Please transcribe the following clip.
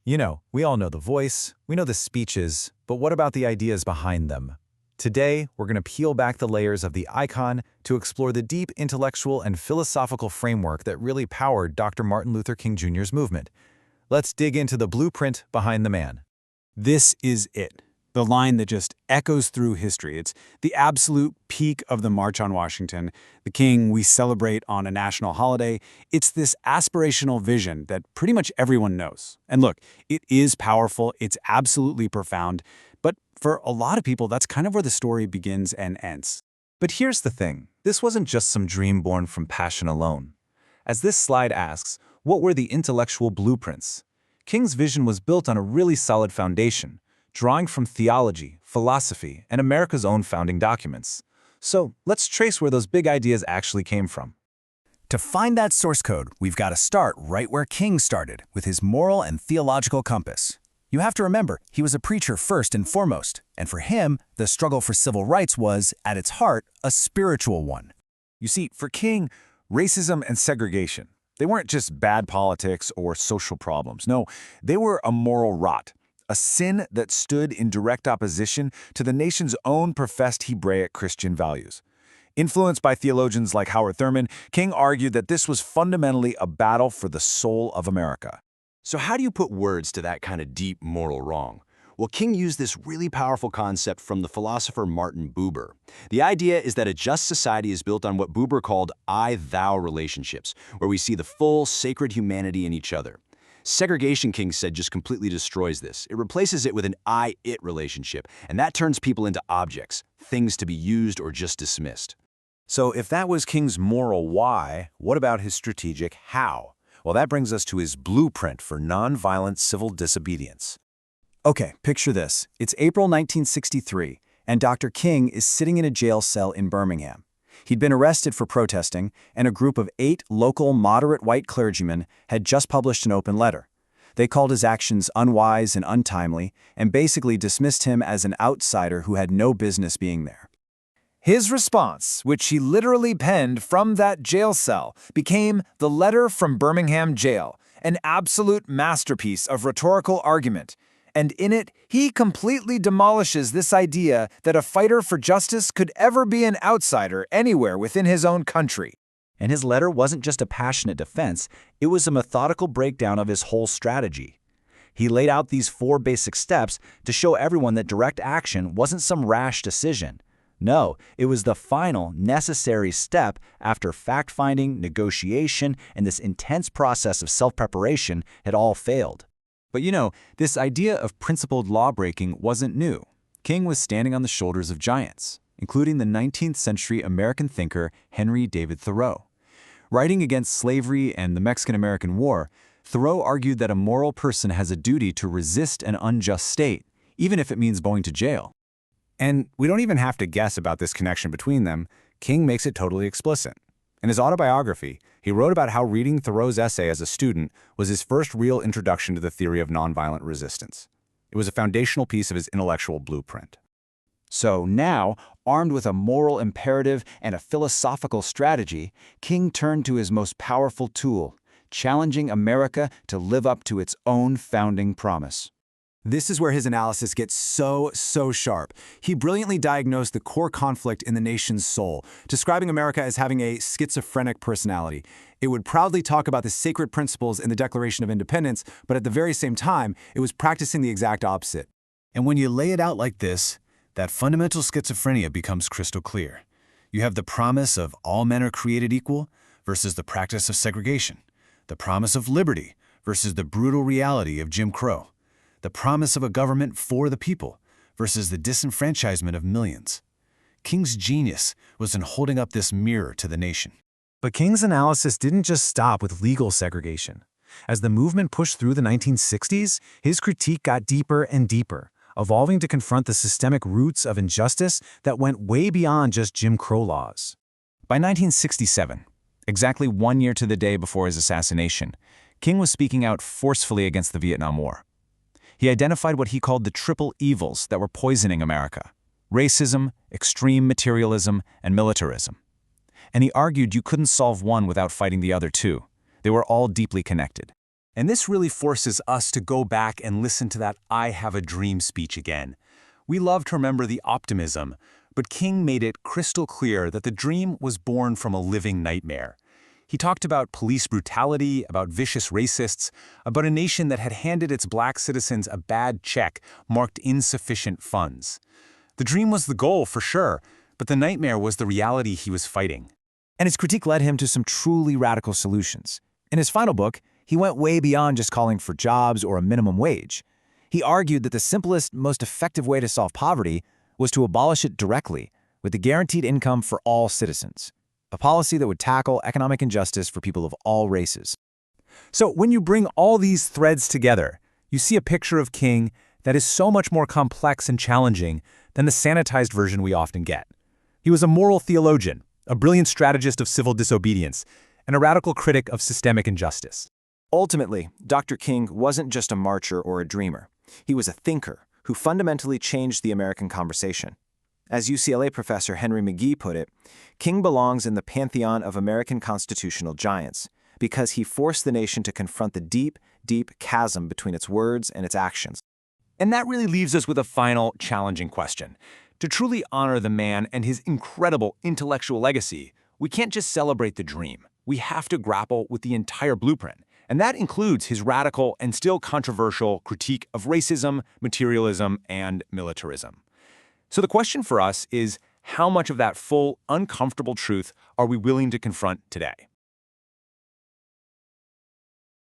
We all know the voice, we know the speeches, but what about the ideas behind them? Today, we're going to peel back the layers of the icon to explore the deep intellectual and philosophical framework that really powered Dr. Martin Luther King Jr.'s movement. Let's dig into the blueprint behind the man. This is it. The line that just echoes through history. It's the absolute peak of the March on Washington, the king we celebrate on a national holiday. It's this aspirational vision that pretty much everyone knows. And look, it is powerful, it's absolutely profound, but for a lot of people, that's kind of where the story begins and ends. But here's the thing, this wasn't just some dream born from passion alone. As this slide asks, what were the intellectual blueprints? King's vision was built on a really solid foundation, drawing from theology, philosophy, and America's own founding documents. So let's trace where those big ideas actually came from. To find that source code, we've got to start right where King started, with his moral and theological compass. You have to remember, he was a preacher first and foremost, and for him, the struggle for civil rights was, at its heart, a spiritual one. You see, for King, racism and segregation, they weren't just bad politics or social problems. No, they were a moral rot. A sin that stood in direct opposition to the nation's own professed Hebraic Christian values. Influenced by theologians like Howard Thurman, King argued that this was fundamentally a battle for the soul of America. So how do you put words to that kind of deep moral wrong? Well, King used this really powerful concept from the philosopher Martin Buber. The idea is that a just society is built on what Buber called I-thou relationships, where we see the full, sacred humanity in each other. Segregation, King said, just completely destroys this. It replaces it with an I-it relationship, and that turns people into objects, things to be used or just dismissed. So if that was King's moral why, what about his strategic how? Well, that brings us to his blueprint for nonviolent civil disobedience. Okay, picture this. It's April 1963, and Dr. King is sitting in a jail cell in Birmingham. He'd been arrested for protesting, and a group of 8 local moderate white clergymen had just published an open letter. They called his actions unwise and untimely, and basically dismissed him as an outsider who had no business being there. His response, which he literally penned from that jail cell, became the Letter from Birmingham Jail, an absolute masterpiece of rhetorical argument. And in it, he completely demolishes this idea that a fighter for justice could ever be an outsider anywhere within his own country. And his letter wasn't just a passionate defense, it was a methodical breakdown of his whole strategy. He laid out these 4 basic steps to show everyone that direct action wasn't some rash decision. No, it was the final, necessary step after fact-finding, negotiation, and this intense process of self-preparation had all failed. But this idea of principled law-breaking wasn't new. King was standing on the shoulders of giants, including the 19th century American thinker Henry David Thoreau. Writing against slavery and the Mexican-American War, Thoreau argued that a moral person has a duty to resist an unjust state, even if it means going to jail. And we don't even have to guess about this connection between them. King makes it totally explicit. In his autobiography, he wrote about how reading Thoreau's essay as a student was his first real introduction to the theory of nonviolent resistance. It was a foundational piece of his intellectual blueprint. So now, armed with a moral imperative and a philosophical strategy, King turned to his most powerful tool, challenging America to live up to its own founding promise. This is where his analysis gets so sharp. He brilliantly diagnosed the core conflict in the nation's soul, describing America as having a schizophrenic personality. It would proudly talk about the sacred principles in the Declaration of Independence, but at the very same time, it was practicing the exact opposite. And when you lay it out like this, that fundamental schizophrenia becomes crystal clear. You have the promise of all men are created equal versus the practice of segregation, the promise of liberty versus the brutal reality of Jim Crow, the promise of a government for the people versus the disenfranchisement of millions. King's genius was in holding up this mirror to the nation. But King's analysis didn't just stop with legal segregation. As the movement pushed through the 1960s, his critique got deeper and deeper, evolving to confront the systemic roots of injustice that went way beyond just Jim Crow laws. By 1967, exactly 1 year to the day before his assassination, King was speaking out forcefully against the Vietnam War. He identified what he called the triple evils that were poisoning America: racism, extreme materialism, and militarism. And he argued you couldn't solve one without fighting the other two. They were all deeply connected. And this really forces us to go back and listen to that "I have a dream" speech again. We love to remember the optimism, but King made it crystal clear that the dream was born from a living nightmare. He talked about police brutality, about vicious racists, about a nation that had handed its black citizens a bad check marked insufficient funds. The dream was the goal, for sure, but the nightmare was the reality he was fighting. And his critique led him to some truly radical solutions. In his final book, he went way beyond just calling for jobs or a minimum wage. He argued that the simplest, most effective way to solve poverty was to abolish it directly, with the guaranteed income for all citizens, a policy that would tackle economic injustice for people of all races. So when you bring all these threads together, you see a picture of King that is so much more complex and challenging than the sanitized version we often get. He was a moral theologian, a brilliant strategist of civil disobedience, and a radical critic of systemic injustice. Ultimately, Dr. King wasn't just a marcher or a dreamer. He was a thinker who fundamentally changed the American conversation. As UCLA professor Henry McGee put it, King belongs in the pantheon of American constitutional giants because he forced the nation to confront the deep, deep chasm between its words and its actions. And that really leaves us with a final, challenging question. To truly honor the man and his incredible intellectual legacy, we can't just celebrate the dream. We have to grapple with the entire blueprint. And that includes his radical and still controversial critique of racism, materialism, and militarism. So the question for us is, how much of that full, uncomfortable truth are we willing to confront today?